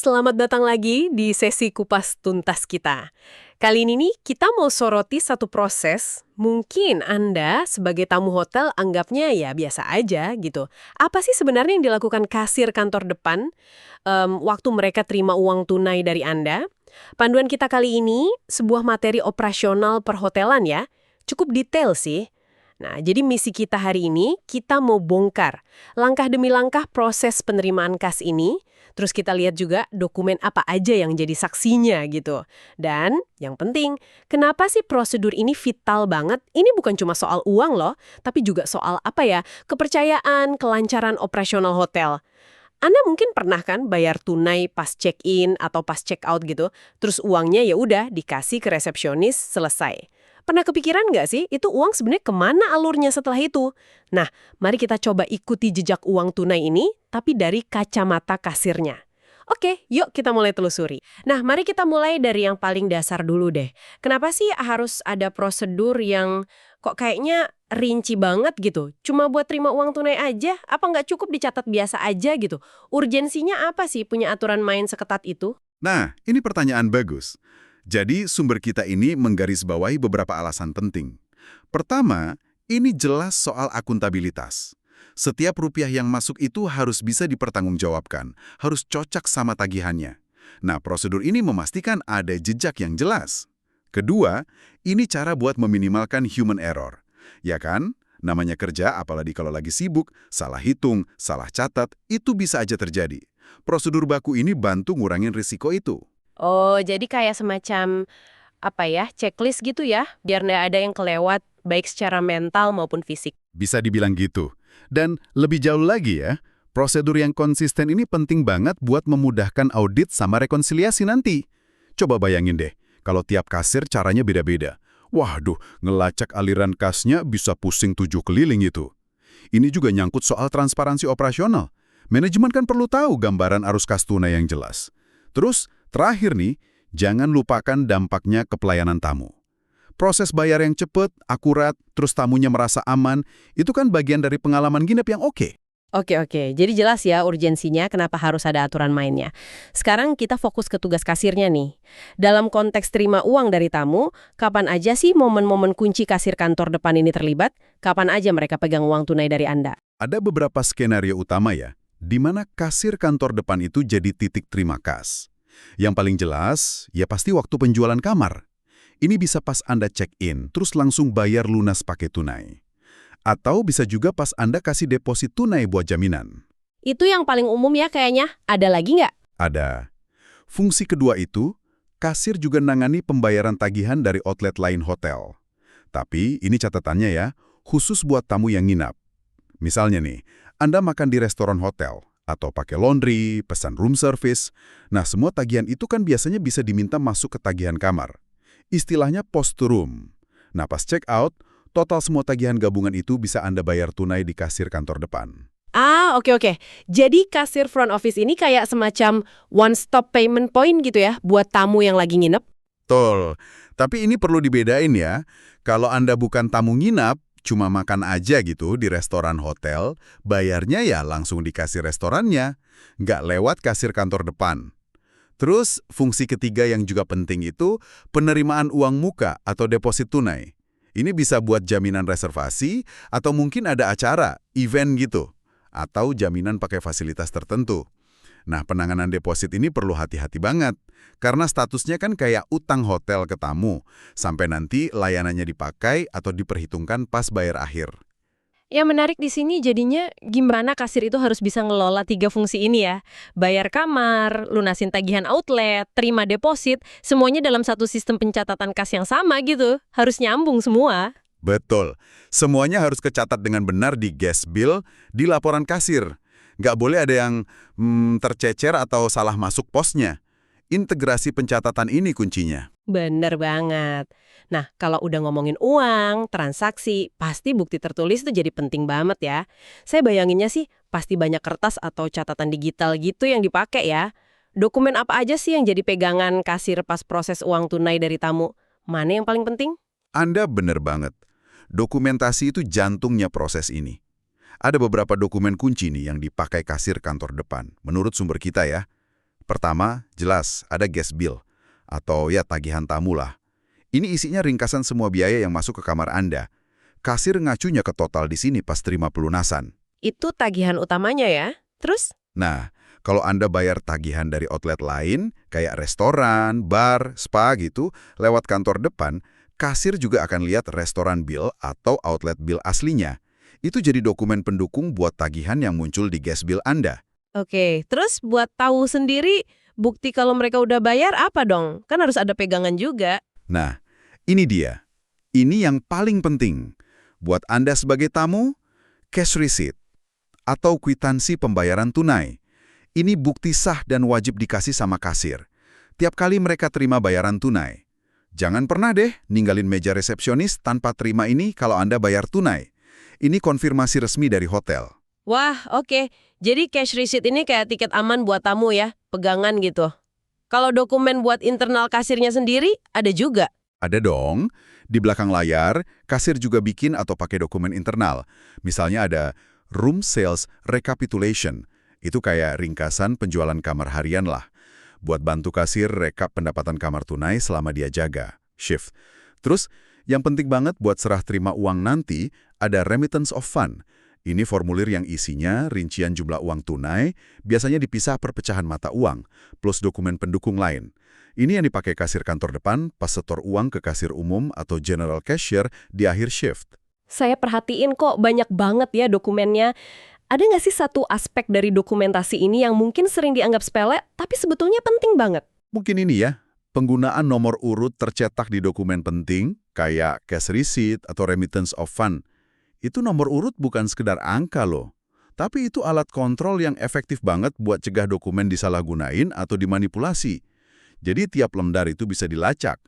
Selamat datang lagi di sesi kupas tuntas kita. Kali ini nih kita mau soroti satu proses, mungkin Anda sebagai tamu hotel anggapnya ya biasa aja gitu. Apa sih sebenarnya yang dilakukan kasir kantor depan waktu mereka terima uang tunai dari Anda? Panduan kita kali ini sebuah materi operasional perhotelan ya, cukup detail sih. Nah, jadi misi kita hari ini, kita mau bongkar langkah demi langkah proses penerimaan kas ini. Terus kita lihat juga dokumen apa aja yang jadi saksinya gitu. Dan yang penting, kenapa sih prosedur ini vital banget? Ini bukan cuma soal uang loh, tapi juga soal apa ya, kepercayaan, kelancaran operasional hotel. Anda mungkin pernah kan bayar tunai pas check-in atau pas check-out gitu, terus uangnya ya udah dikasih ke resepsionis, selesai. Pernah kepikiran nggak sih, itu uang sebenarnya kemana alurnya setelah itu? Nah, mari kita coba ikuti jejak uang tunai ini, tapi dari kacamata kasirnya. Oke, yuk kita mulai telusuri. Nah, mari kita mulai dari yang paling dasar dulu deh. Kenapa sih harus ada prosedur yang kok kayaknya rinci banget gitu? Cuma buat terima uang tunai aja? Apa nggak cukup dicatat biasa aja gitu? Urgensinya apa sih punya aturan main seketat itu? Nah, ini pertanyaan bagus. Jadi, sumber kita ini menggarisbawahi beberapa alasan penting. Pertama, ini jelas soal akuntabilitas. Setiap rupiah yang masuk itu harus bisa dipertanggungjawabkan, harus cocok sama tagihannya. Nah, prosedur ini memastikan ada jejak yang jelas. Kedua, ini cara buat meminimalkan human error. Ya kan? Namanya kerja, apalagi kalau lagi sibuk, salah hitung, salah catat, itu bisa aja terjadi. Prosedur baku ini bantu ngurangin risiko itu. Oh, jadi kayak semacam apa ya, checklist gitu ya, biar nggak ada yang kelewat, baik secara mental maupun fisik. Bisa dibilang gitu. Dan lebih jauh lagi ya, prosedur yang konsisten ini penting banget buat memudahkan audit sama rekonsiliasi nanti. Coba bayangin deh, kalau tiap kasir caranya beda-beda. Waduh, ngelacak aliran kasnya bisa pusing 7 keliling itu. Ini juga nyangkut soal transparansi operasional. Manajemen kan perlu tahu gambaran arus kas tunai yang jelas. Terus, terakhir nih, jangan lupakan dampaknya ke pelayanan tamu. Proses bayar yang cepat, akurat, terus tamunya merasa aman, itu kan bagian dari pengalaman nginep yang oke. Oke, jadi jelas ya urgensinya kenapa harus ada aturan mainnya. Sekarang kita fokus ke tugas kasirnya nih. Dalam konteks terima uang dari tamu, kapan aja sih momen-momen kunci kasir kantor depan ini terlibat? Kapan aja mereka pegang uang tunai dari Anda? Ada beberapa skenario utama ya, di mana kasir kantor depan itu jadi titik terima kas. Yang paling jelas, ya pasti waktu penjualan kamar. Ini bisa pas Anda check-in, terus langsung bayar lunas pakai tunai. Atau bisa juga pas Anda kasih deposit tunai buat jaminan. Itu yang paling umum ya kayaknya. Ada lagi nggak? Ada. Fungsi kedua itu, kasir juga nangani pembayaran tagihan dari outlet lain hotel. Tapi ini catatannya ya, khusus buat tamu yang nginap. Misalnya nih, Anda makan di restoran hotel, atau pakai laundry, pesan room service. Nah, semua tagihan itu kan biasanya bisa diminta masuk ke tagihan kamar. Istilahnya post to room. Nah, pas check out, total semua tagihan gabungan itu bisa Anda bayar tunai di kasir kantor depan. Ah, oke. Jadi kasir front office ini kayak semacam one stop payment point gitu ya buat tamu yang lagi nginep? Betul. Tapi ini perlu dibedain ya. Kalau Anda bukan tamu nginap, cuma makan aja gitu di restoran hotel, bayarnya ya langsung di kasir restorannya, nggak lewat kasir kantor depan. Terus, fungsi ketiga yang juga penting itu penerimaan uang muka atau deposit tunai. Ini bisa buat jaminan reservasi, atau mungkin ada acara, event gitu. Atau jaminan pakai fasilitas tertentu. Nah, penanganan deposit ini perlu hati-hati banget. Karena statusnya kan kayak utang hotel ke tamu. Sampai nanti layanannya dipakai atau diperhitungkan pas bayar akhir. Yang menarik di sini jadinya gimana kasir itu harus bisa ngelola 3 fungsi ini ya. Bayar kamar, lunasin tagihan outlet, terima deposit, semuanya dalam satu sistem pencatatan kas yang sama gitu. Harus nyambung semua. Betul. Semuanya harus kecatat dengan benar di guest bill, di laporan kasir. Nggak boleh ada yang tercecer atau salah masuk posnya. Integrasi pencatatan ini kuncinya. Bener banget. Nah, kalau udah ngomongin uang, transaksi, pasti bukti tertulis itu jadi penting banget ya. Saya bayanginnya sih pasti banyak kertas atau catatan digital gitu yang dipakai ya. Dokumen apa aja sih yang jadi pegangan kasir pas proses uang tunai dari tamu? Mana yang paling penting? Anda bener banget. Dokumentasi itu jantungnya proses ini. Ada beberapa dokumen kunci nih yang dipakai kasir kantor depan, menurut sumber kita ya. Pertama, jelas ada guest bill, atau ya tagihan tamu lah. Ini isinya ringkasan semua biaya yang masuk ke kamar Anda. Kasir ngacunya ke total di sini pas terima pelunasan. Itu tagihan utamanya ya. Terus? Nah, kalau Anda bayar tagihan dari outlet lain, kayak restoran, bar, spa gitu, lewat kantor depan, kasir juga akan lihat restoran bill atau outlet bill aslinya. Itu jadi dokumen pendukung buat tagihan yang muncul di guest bill Anda. Oke, terus buat tahu sendiri bukti kalau mereka udah bayar apa dong? Kan harus ada pegangan juga. Nah, ini dia. Ini yang paling penting. Buat Anda sebagai tamu, cash receipt atau kwitansi pembayaran tunai. Ini bukti sah dan wajib dikasih sama kasir. Tiap kali mereka terima bayaran tunai. Jangan pernah deh ninggalin meja resepsionis tanpa terima ini kalau Anda bayar tunai. Ini konfirmasi resmi dari hotel. Wah, oke. Jadi cash receipt ini kayak tiket aman buat tamu ya, pegangan gitu. Kalau dokumen buat internal kasirnya sendiri, ada juga. Ada dong. Di belakang layar, kasir juga bikin atau pakai dokumen internal. Misalnya ada room sales recapitulation. Itu kayak ringkasan penjualan kamar harian lah. Buat bantu kasir rekap pendapatan kamar tunai selama dia jaga. Shift. Terus, yang penting banget buat serah terima uang nanti, ada remittance of fund. Ini formulir yang isinya rincian jumlah uang tunai, biasanya dipisah per pecahan mata uang, plus dokumen pendukung lain. Ini yang dipakai kasir kantor depan pas setor uang ke kasir umum atau general cashier di akhir shift. Saya perhatiin kok banyak banget ya dokumennya. Ada nggak sih satu aspek dari dokumentasi ini yang mungkin sering dianggap sepele, tapi sebetulnya penting banget? Mungkin ini ya, penggunaan nomor urut tercetak di dokumen penting, kayak cash receipt atau remittance of fund. Itu nomor urut bukan sekedar angka loh. Tapi itu alat kontrol yang efektif banget buat cegah dokumen disalahgunain atau dimanipulasi. Jadi tiap lembar itu bisa dilacak.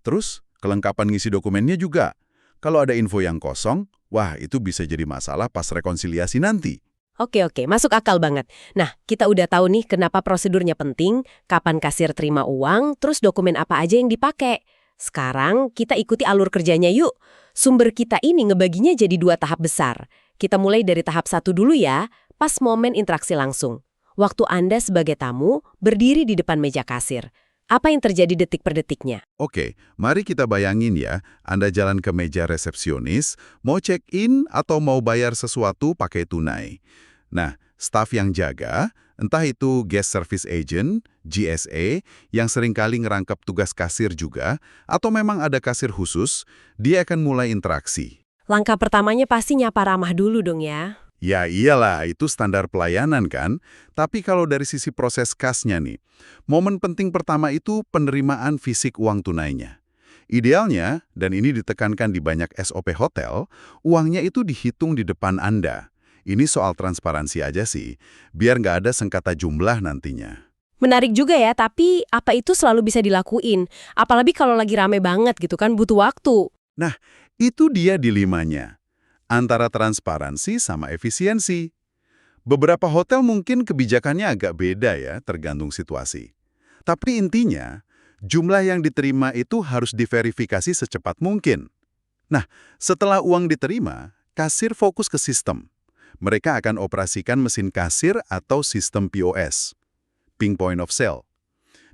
Terus, kelengkapan ngisi dokumennya juga. Kalau ada info yang kosong, wah itu bisa jadi masalah pas rekonsiliasi nanti. Oke, masuk akal banget. Nah, kita udah tahu nih kenapa prosedurnya penting, kapan kasir terima uang, terus dokumen apa aja yang dipakai. Sekarang kita ikuti alur kerjanya yuk. Sumber kita ini ngebaginya jadi 2 tahap besar. Kita mulai dari tahap 1 dulu ya, pas momen interaksi langsung. Waktu Anda sebagai tamu berdiri di depan meja kasir. Apa yang terjadi detik per detiknya? Oke, mari kita bayangin ya, Anda jalan ke meja resepsionis, mau check-in atau mau bayar sesuatu pakai tunai. Nah, staf yang jaga, entah itu guest service agent, GSA, yang seringkali ngerangkap tugas kasir juga, atau memang ada kasir khusus, dia akan mulai interaksi. Langkah pertamanya pasti nyapa ramah dulu dong ya. Ya iyalah, itu standar pelayanan kan. Tapi kalau dari sisi proses kasnya nih, momen penting pertama itu penerimaan fisik uang tunainya. Idealnya, dan ini ditekankan di banyak SOP hotel, uangnya itu dihitung di depan Anda. Ini soal transparansi aja sih, biar nggak ada sengketa jumlah nantinya. Menarik juga ya, tapi apa itu selalu bisa dilakuin? Apalagi kalau lagi rame banget gitu kan, butuh waktu. Nah, itu dia dilemanya. Antara transparansi sama efisiensi. Beberapa hotel mungkin kebijakannya agak beda ya, tergantung situasi. Tapi intinya, jumlah yang diterima itu harus diverifikasi secepat mungkin. Nah, setelah uang diterima, kasir fokus ke sistem. Mereka akan operasikan mesin kasir atau sistem POS, Ping Point of Sale.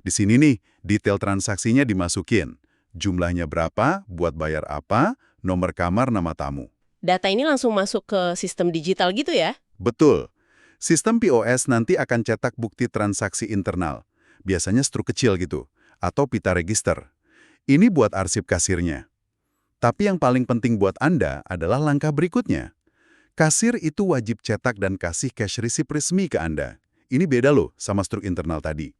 Di sini nih, detail transaksinya dimasukin. Jumlahnya berapa, buat bayar apa, nomor kamar, nama tamu. Data ini langsung masuk ke sistem digital gitu ya? Betul. Sistem POS nanti akan cetak bukti transaksi internal. Biasanya struk kecil gitu, atau pita register. Ini buat arsip kasirnya. Tapi yang paling penting buat Anda adalah langkah berikutnya. Kasir itu wajib cetak dan kasih cash receipt resmi ke Anda. Ini beda loh sama struk internal tadi.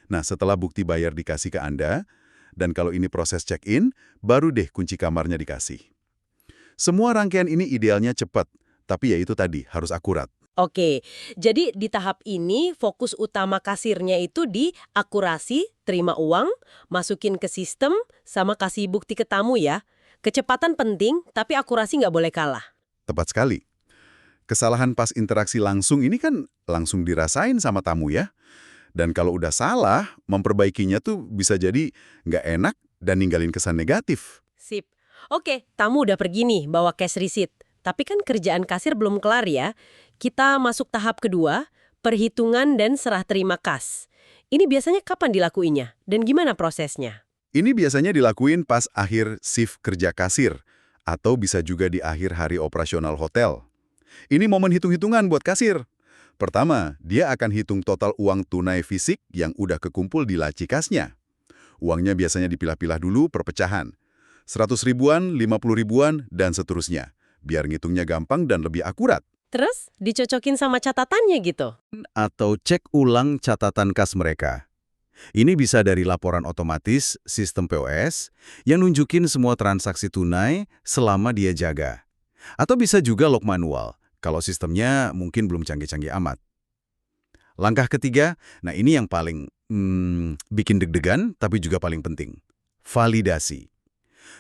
Nah, setelah bukti bayar dikasih ke Anda, dan kalau ini proses check-in, baru deh kunci kamarnya dikasih. Semua rangkaian ini idealnya cepat, tapi ya itu tadi, harus akurat. Oke, jadi di tahap ini fokus utama kasirnya itu di akurasi, terima uang, masukin ke sistem, sama kasih bukti ke tamu ya. Kecepatan penting, tapi akurasi nggak boleh kalah. Tepat sekali. Kesalahan pas interaksi langsung ini kan langsung dirasain sama tamu ya. Dan kalau udah salah, memperbaikinya tuh bisa jadi nggak enak dan ninggalin kesan negatif. Sip. Oke, tamu udah pergi nih bawa cash receipt. Tapi kan kerjaan kasir belum kelar ya. Kita masuk tahap kedua, perhitungan dan serah terima kas. Ini biasanya kapan dilakuinya? Dan gimana prosesnya? Ini biasanya dilakuin pas akhir shift kerja kasir, atau bisa juga di akhir hari operasional hotel. Ini momen hitung-hitungan buat kasir. Pertama, dia akan hitung total uang tunai fisik yang udah kekumpul di laci kasnya. Uangnya biasanya dipilah-pilah dulu per pecahan. 100 ribuan, 50 ribuan, dan seterusnya. Biar ngitungnya gampang dan lebih akurat. Terus dicocokin sama catatannya gitu? Atau cek ulang catatan kas mereka. Ini bisa dari laporan otomatis sistem POS yang nunjukin semua transaksi tunai selama dia jaga. Atau bisa juga log manual, kalau sistemnya mungkin belum canggih-canggih amat. Langkah ketiga, nah ini yang paling bikin deg-degan tapi juga paling penting. Validasi.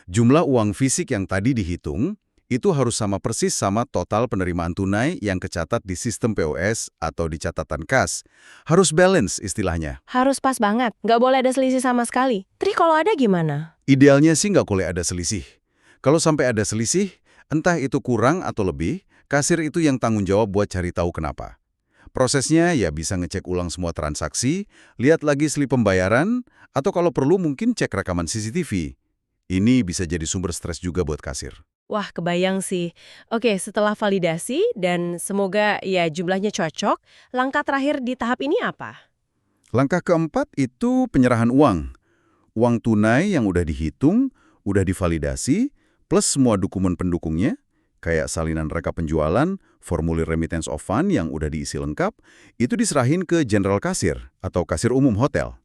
Jumlah uang fisik yang tadi dihitung, itu harus sama persis sama total penerimaan tunai yang kecatat di sistem POS atau di catatan kas. Harus balance istilahnya. Harus pas banget, nggak boleh ada selisih sama sekali. Tri kalau ada gimana? Idealnya sih nggak boleh ada selisih. Kalau sampai ada selisih, entah itu kurang atau lebih, kasir itu yang tanggung jawab buat cari tahu kenapa. Prosesnya ya bisa ngecek ulang semua transaksi, lihat lagi slip pembayaran, atau kalau perlu mungkin cek rekaman CCTV. Ini bisa jadi sumber stres juga buat kasir. Wah, kebayang sih. Oke, setelah validasi dan semoga ya jumlahnya cocok, langkah terakhir di tahap ini apa? Langkah keempat itu penyerahan uang. Uang tunai yang udah dihitung, udah divalidasi, plus semua dokumen pendukungnya, kayak salinan rekap penjualan, formulir remittance of fund yang udah diisi lengkap, itu diserahin ke general kasir atau kasir umum hotel.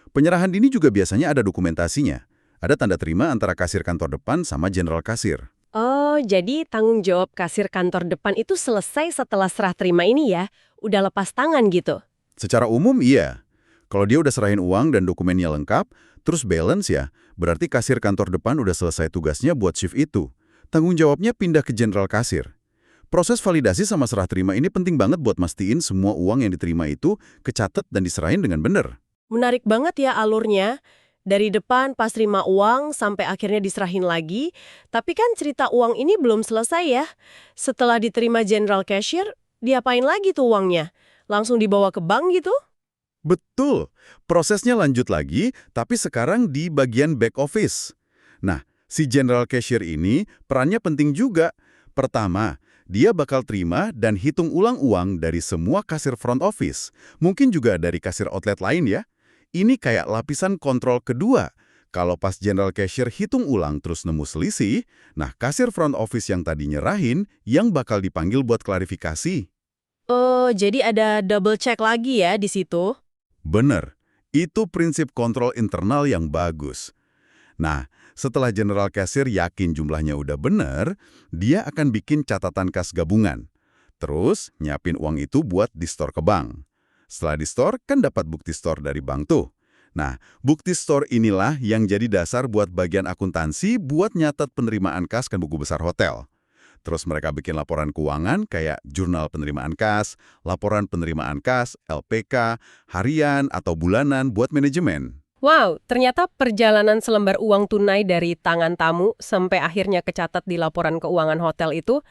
Penyerahan ini juga biasanya ada dokumentasinya. Ada tanda terima antara kasir kantor depan sama general kasir. Oh, jadi tanggung jawab kasir kantor depan itu selesai setelah serah terima ini ya? Udah lepas tangan gitu? Secara umum iya. Kalau dia udah serahin uang dan dokumennya lengkap, terus balance ya, berarti kasir kantor depan udah selesai tugasnya buat shift itu. Tanggung jawabnya pindah ke general kasir. Proses validasi sama serah terima ini penting banget buat mastiin semua uang yang diterima itu kecatat dan diserahin dengan benar. Menarik banget ya alurnya. Dari depan pas terima uang sampai akhirnya diserahin lagi. Tapi kan cerita uang ini belum selesai ya. Setelah diterima general cashier, diapain lagi tuh uangnya? Langsung dibawa ke bank gitu? Betul, prosesnya lanjut lagi, tapi sekarang di bagian back office. Nah, si general cashier ini perannya penting juga. Pertama, dia bakal terima dan hitung ulang uang dari semua kasir front office. Mungkin juga dari kasir outlet lain ya. Ini kayak lapisan kontrol kedua. Kalau pas general cashier hitung ulang terus nemu selisih, nah kasir front office yang tadi nyerahin yang bakal dipanggil buat klarifikasi. Oh, jadi ada double check lagi ya di situ? Bener, itu prinsip kontrol internal yang bagus. Nah, setelah general cashier yakin jumlahnya udah bener, dia akan bikin catatan kas gabungan. Terus, nyiapin uang itu buat di-store ke bank. Setelah di-store, kan dapat bukti store dari bank tuh. Nah, bukti store inilah yang jadi dasar buat bagian akuntansi buat nyatet penerimaan kas ke buku besar hotel. Terus mereka bikin laporan keuangan kayak jurnal penerimaan kas, laporan penerimaan kas, LPK, harian atau bulanan buat manajemen. Wow, ternyata perjalanan selembar uang tunai dari tangan tamu sampai akhirnya kecatat di laporan keuangan hotel itu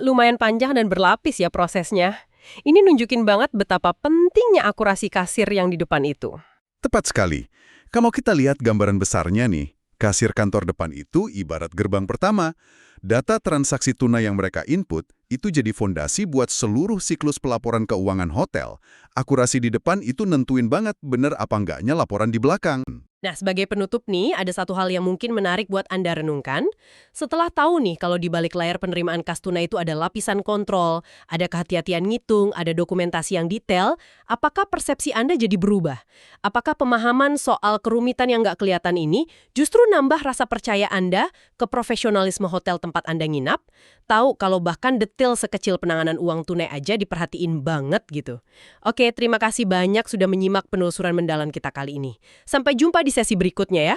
lumayan panjang dan berlapis ya prosesnya. Ini nunjukin banget betapa pentingnya akurasi kasir yang di depan itu. Tepat sekali. Kalau kita lihat gambaran besarnya nih, kasir kantor depan itu ibarat gerbang pertama. Data transaksi tunai yang mereka input itu jadi fondasi buat seluruh siklus pelaporan keuangan hotel. Akurasi di depan itu nentuin banget bener apa enggaknya laporan di belakang. Nah, sebagai penutup nih, ada satu hal yang mungkin menarik buat Anda renungkan. Setelah tahu nih kalau di balik layar penerimaan kas tunai itu ada lapisan kontrol, ada kehati-hatian ngitung, ada dokumentasi yang detail, apakah persepsi Anda jadi berubah? Apakah pemahaman soal kerumitan yang nggak kelihatan ini justru nambah rasa percaya Anda ke profesionalisme hotel tempat Anda nginap? Tahu kalau bahkan detail sekecil penanganan uang tunai aja diperhatiin banget gitu. Oke, terima kasih banyak sudah menyimak penelusuran mendalam kita kali ini. Sampai jumpa di sesi berikutnya ya.